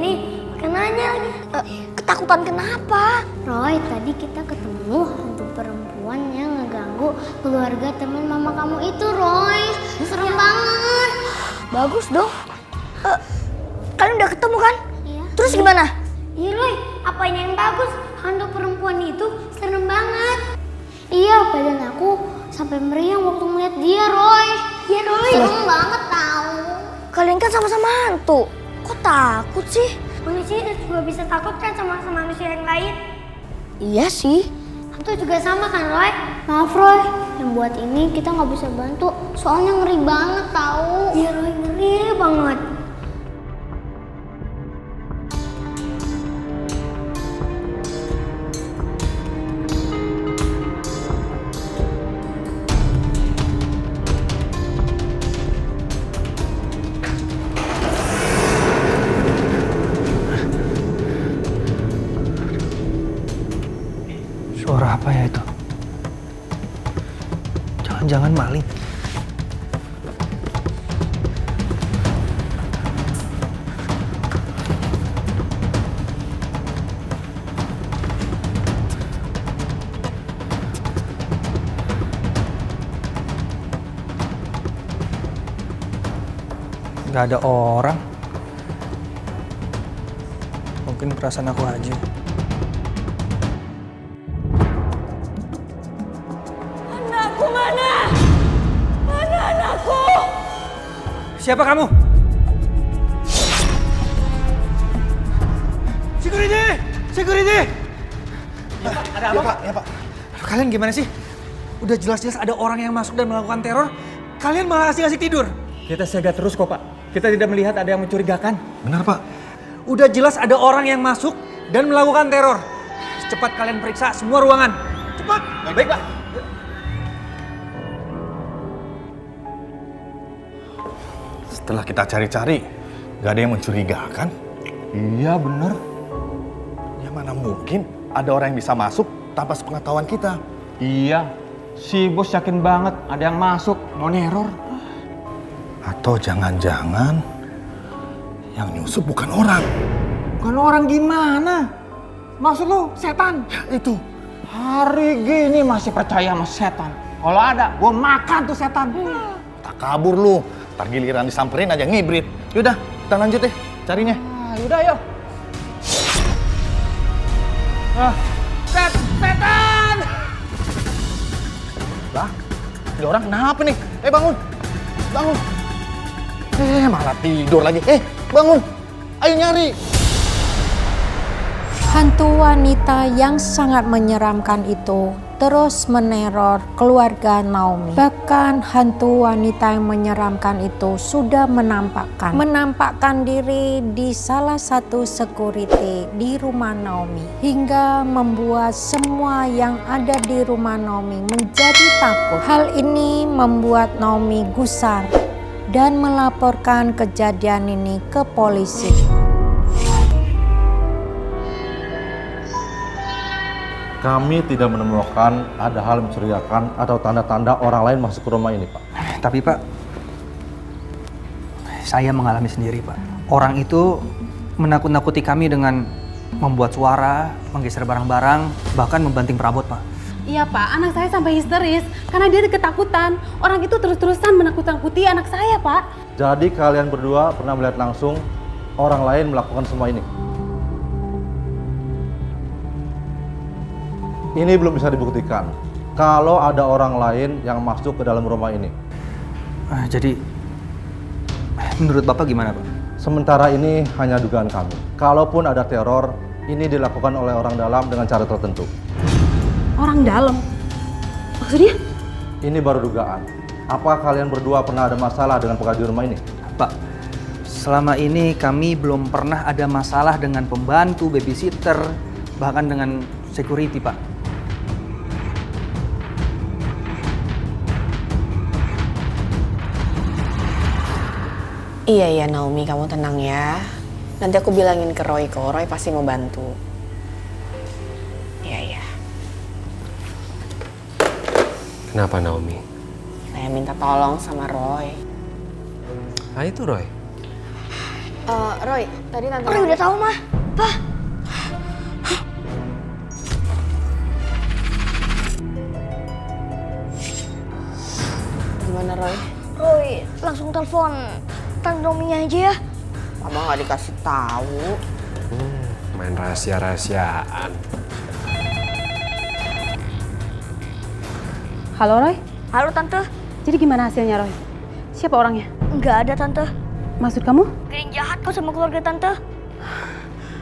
ini pakai nanya lagi. Ketakutan kenapa? Roy, tadi kita ketemu hantu perempuan yang ngeganggu keluarga teman mama kamu itu, Roy. Serem banget. Bagus dong. Kalian udah ketemu kan? Iya. Terus gimana? Iya, Roy. Apanya yang bagus? Hantu perempuan itu serem banget. Iya, badan aku sampai meriang waktu ngeliat dia, Roy. Iya, Roy. Serem banget tahu. Kalian kan sama-sama hantu. Kok takut sih? Manusia juga bisa takut kan sama manusia yang lain? Iya sih. Hantu juga sama kan, Roy? Maaf, Roy. Yang buat ini kita nggak bisa bantu. Soalnya ngeri banget tahu. Iya, Roy. Ngeri banget. Suara apa ya itu? Jangan-jangan maling. Gak ada orang. Mungkin perasaan aku aja. Siapa kamu? Security! Security! Ada apa, Pak? Ya, Pak. Kalian gimana sih? Udah jelas-jelas ada orang yang masuk dan melakukan teror. Kalian malah asik-asik tidur. Kita siaga terus kok, Pak. Kita tidak melihat ada yang mencurigakan. Benar, Pak. Udah jelas ada orang yang masuk dan melakukan teror. Cepat kalian periksa semua ruangan. Cepat! Baik, Pak. Setelah kita cari-cari, gak ada yang mencurigakan. Iya, bener. Ya mana mungkin ada orang yang bisa masuk tanpa sepengetahuan kita. Iya, si bos yakin banget ada yang masuk, mau neror. Atau jangan-jangan yang nyusup bukan orang. Bukan orang gimana? Maksud lu setan? Ya, itu. Hari gini masih percaya sama setan. Kalau ada, gua makan tuh setan. Tak kabur lu. Ntar giliran disamperin aja ngibrit. Yaudah, kita lanjut deh carinya. Yaudah, yuk. Setan! Lah, ini orang kenapa nih? Bangun! Bangun! Malah tidur lagi. Bangun! Ayo nyari! Hantu wanita yang sangat menyeramkan itu terus meneror keluarga Naomi. Bahkan hantu wanita yang menyeramkan itu sudah menampakkan diri di salah satu security di rumah Naomi, hingga membuat semua yang ada di rumah Naomi menjadi takut. Hal ini membuat Naomi gusar dan melaporkan kejadian ini ke polisi. Kami tidak menemukan ada hal mencurigakan atau tanda-tanda orang lain masuk ke rumah ini, Pak. Tapi, Pak, saya mengalami sendiri, Pak. Orang itu menakut-nakuti kami dengan membuat suara, menggeser barang-barang, bahkan membanting perabot, Pak. Iya, Pak, anak saya sampai histeris karena dia ketakutan. Orang itu terus-terusan menakut-nakuti anak saya, Pak. Jadi kalian berdua pernah melihat langsung orang lain melakukan semua ini? Ini belum bisa dibuktikan kalau ada orang lain yang masuk ke dalam rumah ini. Jadi, menurut Bapak gimana, Pak? Sementara ini hanya dugaan kami. Kalaupun ada teror, ini dilakukan oleh orang dalam dengan cara tertentu. Orang dalam? Maksudnya? Ini baru dugaan. Apa kalian berdua pernah ada masalah dengan pengganti rumah ini? Pak, selama ini kami belum pernah ada masalah dengan pembantu, babysitter, bahkan dengan security, Pak. Iya Naomi, kamu tenang ya. Nanti aku bilangin ke Roy kok, Roy pasti mau bantu. Iya. Kenapa Naomi? Saya minta tolong sama Roy. Ah itu Roy? Roy, tadi tante Roy udah tahu mah. Pak, gimana Roy? Roy langsung telepon Tante Naomi aja ya. Mama nggak dikasih tahu. Main rahasia-rahasiaan. Halo Roy, Halo Tante. jadi gimana hasilnya Roy? Siapa orangnya? Nggak ada Tante. Maksud kamu? Gak yang jahat kok sama keluarga Tante.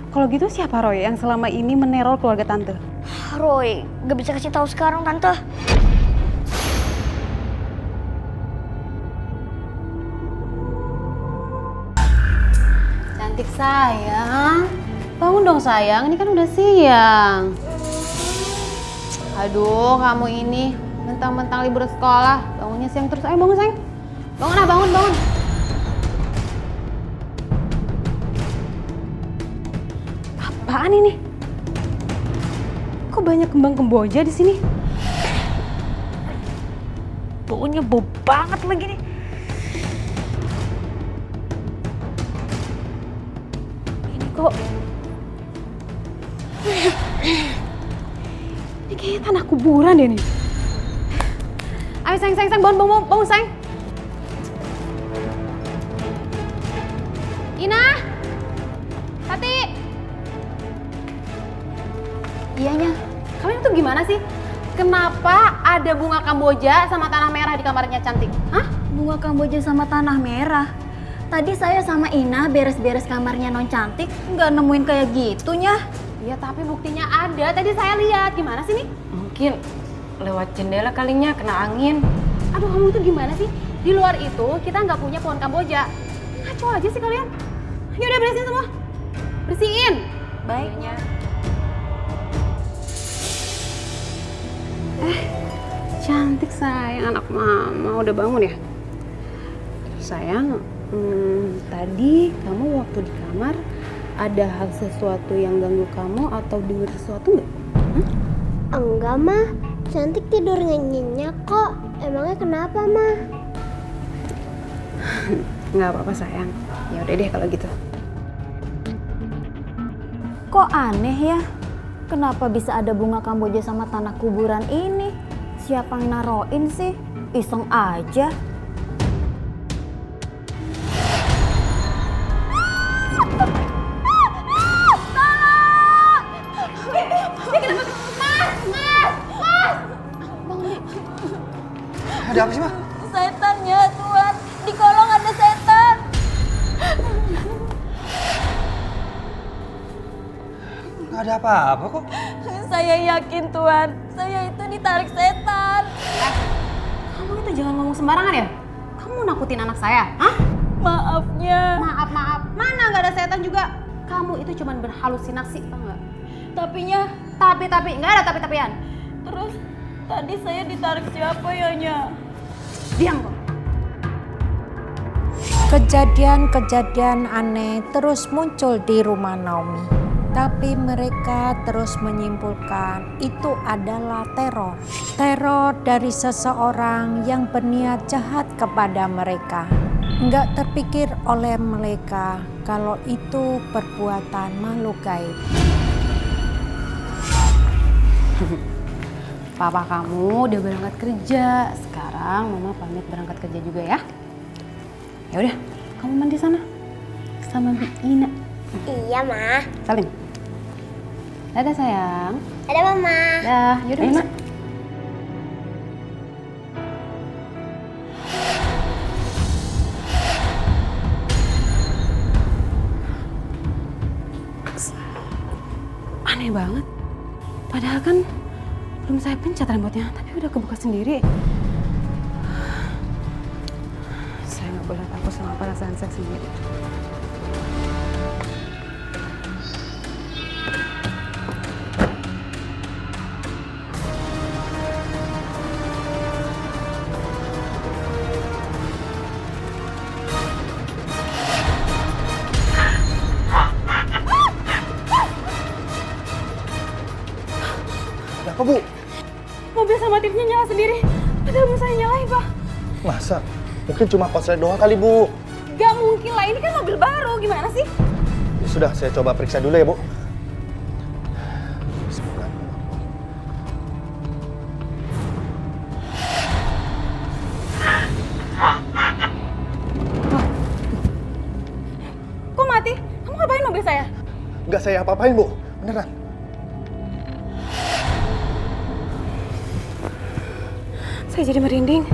Kalau gitu siapa Roy yang selama ini meneror keluarga Tante? Roy gak bisa kasih tahu sekarang Tante. Cantik sayang. Bangun dong sayang, ini kan udah siang. Aduh, kamu ini mentang-mentang libur sekolah, bangunnya siang terus. Ayo bangun sayang. Bangun ah, bangun, bangun. Apaan ini? Kok banyak kembang kemboja di sini? Baunya bau banget lagi nih. Ini kok... Ini kayaknya tanah kuburan deh nih. Ayo sayang, sayang, sayang, bangun, bangun sayang. Ina! Tati! Iyanya, kalian tuh gimana sih? Kenapa ada bunga kamboja sama tanah merah di kamarnya Cantik? Hah? Bunga kamboja sama tanah merah. Tadi saya sama Ina beres-beres kamarnya Non Cantik, nggak nemuin kayak gitunya. Iya, tapi buktinya ada. Tadi saya lihat. Gimana sih nih? Mungkin lewat jendela kalinya kena angin. Aduh, kamu tuh gimana sih? Di luar itu kita nggak punya pohon kamboja. Ngaco aja sih kalian. Yaudah bersihin semua. Bersihin. Baiknya. Cantik sayang, anak mama udah bangun ya? Sayang, tadi kamu waktu di kamar ada hal sesuatu yang ganggu kamu atau dengar sesuatu nggak? Enggak mah, Cantik tidur nyenyak kok. Emangnya kenapa mah? Nggak apa-apa sayang. Ya udah deh kalau gitu. Kok aneh ya? Kenapa bisa ada bunga kamboja sama tanah kuburan ini? Siapa yang naroin sih? Iseng aja. Ada apa sih, Ma? Setan ya Tuhan, di kolong ada setan. Nggak ada apa-apa kok. Saya yakin Tuhan, saya itu ditarik setan. Kamu itu jangan ngomong sembarangan ya? Kamu nakutin anak saya? Hah? Maafnya. Maaf. Mana nggak ada setan juga? Kamu itu cuma berhalusinasi, tau nggak? Tapinya, Tapi, nggak ada tapi-tapian. terus tadi saya ditarik siapa ya Nya? Diam kok. Kejadian-kejadian aneh terus muncul di rumah Naomi. Tapi mereka terus menyimpulkan itu adalah teror. Teror dari seseorang yang berniat jahat kepada mereka. Enggak terpikir oleh mereka kalau itu perbuatan makhluk gaib. Papa kamu udah berangkat kerja. Sekarang Mama pamit berangkat kerja juga ya. Ya udah, kamu mandi sana sama Bi Ina. Iya mah. Salim. Dadah sayang. Ada mama. Dah, yaudah Ina. Aneh banget. Padahal kan belum saya pencet remote-nya, tapi udah kebuka sendiri. Saya nggak boleh takut sama perasaan saya sendiri. Apa, Bu? Mobil sama tipnya nyala sendiri. Padahal belum saya nyalain, Pak. Masa? Mungkin cuma korslet doang kali, Bu. Gak mungkin lah, ini kan mobil baru, gimana sih? Ya sudah, saya coba periksa dulu ya, Bu. Kok mati? Kamu ngapain mobil saya? Nggak saya apa-apain, Bu. Beneran. Saya jadi merinding.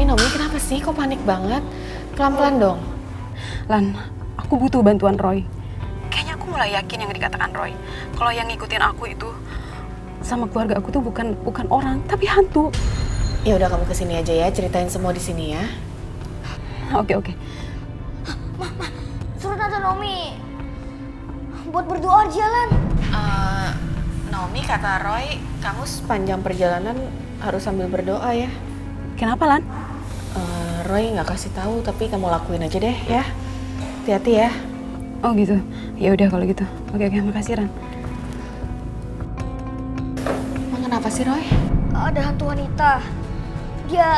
Naomi, kenapa sih? Kok panik banget? Pelan-pelan dong. Lan, aku butuh bantuan Roy. Kayaknya aku mulai yakin yang dikatakan Roy. Kalau yang ngikutin aku itu sama keluarga aku tuh bukan orang, tapi hantu. Ya udah, kamu kesini aja ya, ceritain semua di sini ya. Oke. Ma, suruh Tante Naomi buat berdoa aja, Lan. Naomi, kata Roy, kamu sepanjang perjalanan harus sambil berdoa ya. Kenapa, Lan? Roy nggak kasih tahu, tapi kamu lakuin aja deh ya. Hati-hati ya. Oh gitu. Ya udah kalau gitu. Oke, makasih Ran. Emang kenapa sih Roy? Ada hantu wanita. Dia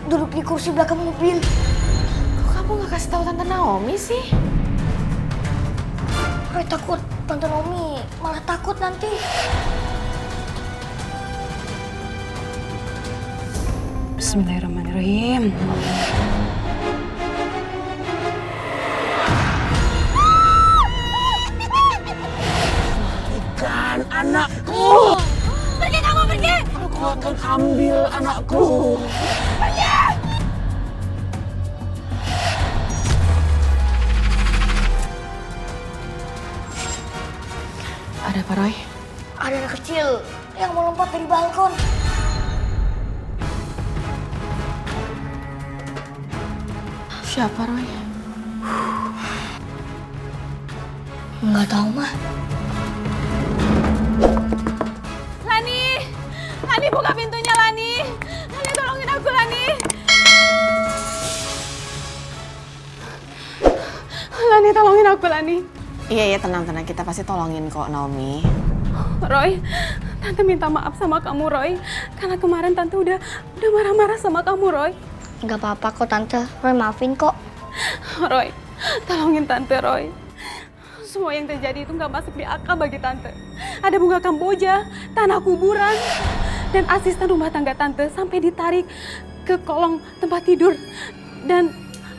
duduk di kursi belakang mobil. Kok kamu nggak kasih tahu Tante Naomi sih? Roy takut Tante Naomi malah takut nanti. Bismillahirrahmanirrahim. Bukan anakku. Pergi kamu, pergi! Aku akan ambil anakku. Pergi! Ada apa Roy? Ada anak kecil yang mau lompat dari balkon. Siapa Roy? Nggak tahu, Mah. Lani buka pintunya, Lani. Lani tolongin aku, Lani. Lani tolongin aku, Lani. Iya, tenang. Kita pasti tolongin kok, Naomi. Roy, Tante minta maaf sama kamu, Roy. Karena kemarin Tante udah marah-marah sama kamu, Roy. Nggak apa-apa kok, Tante. Roy maafin kok. Roy, tolongin Tante, Roy. Semua yang terjadi itu nggak masuk di akal bagi Tante. Ada bunga kamboja, tanah kuburan, dan asisten rumah tangga Tante sampai ditarik ke kolong tempat tidur. Dan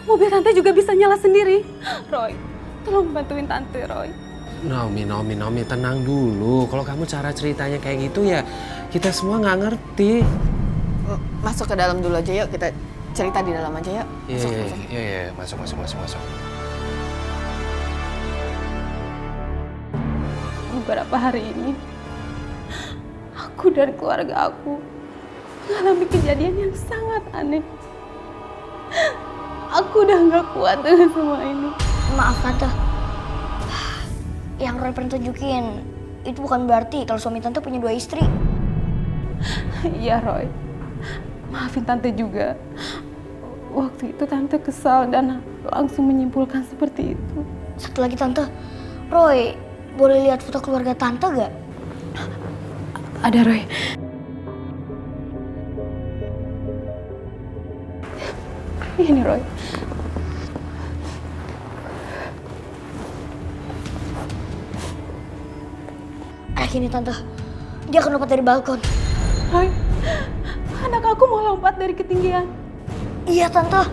mobil Tante juga bisa nyala sendiri. Roy, tolong bantuin Tante, Roy. Naomi, tenang dulu. Kalau kamu cara ceritanya kayak gitu ya kita semua nggak ngerti. Masuk ke dalam dulu aja yuk, kita cerita di dalam aja yuk. Iya, masuk. Beberapa hari ini, aku dan keluarga aku mengalami kejadian yang sangat aneh. Aku udah nggak kuat dengan semua ini. Maaf, Tante. Yang Roy pernah tunjukin itu bukan berarti kalau suami Tante punya 2 istri. Iya, Roy. Maafin Tante juga. Waktu itu Tante kesal dan langsung menyimpulkan seperti itu. Satu lagi, Tante. Roy, boleh lihat foto keluarga Tante gak? Ada, Roy. Ini, Roy. Ini, Tante. Dia akan lompat dari balkon. Roy, anak aku mau lompat dari ketinggian. Iya, Tante.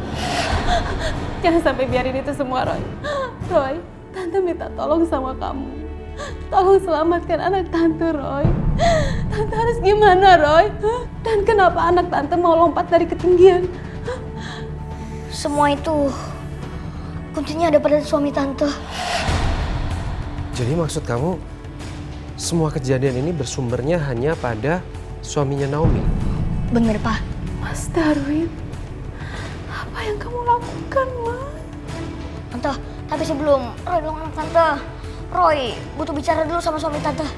Jangan sampai biarin itu semua, Roy. Roy, Tante minta tolong sama kamu. Tolong selamatkan anak Tante, Roy. Tante harus gimana, Roy? Dan kenapa anak Tante mau lompat dari ketinggian? Semua itu kuncinya ada pada suami Tante. Jadi maksud kamu semua kejadian ini bersumbernya hanya pada suaminya Naomi? Bener, Pak. Mas Darwin, apa yang kamu lakukan, Mas? Tante, tapi sebelum Roy bilang anak Tante, Roy butuh bicara dulu sama suami Tante.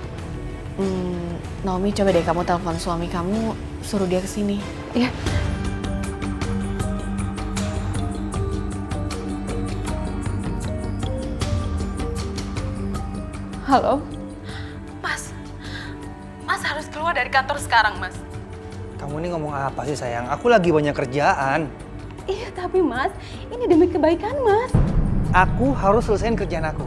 Naomi, coba deh kamu telepon suami kamu, suruh dia kesini. Ya. Halo? Mas harus keluar dari kantor sekarang, Mas. Kamu ini ngomong apa sih sayang? Aku lagi banyak kerjaan. Iya tapi Mas, ini demi kebaikan Mas. Aku harus selesaiin kerjaan aku.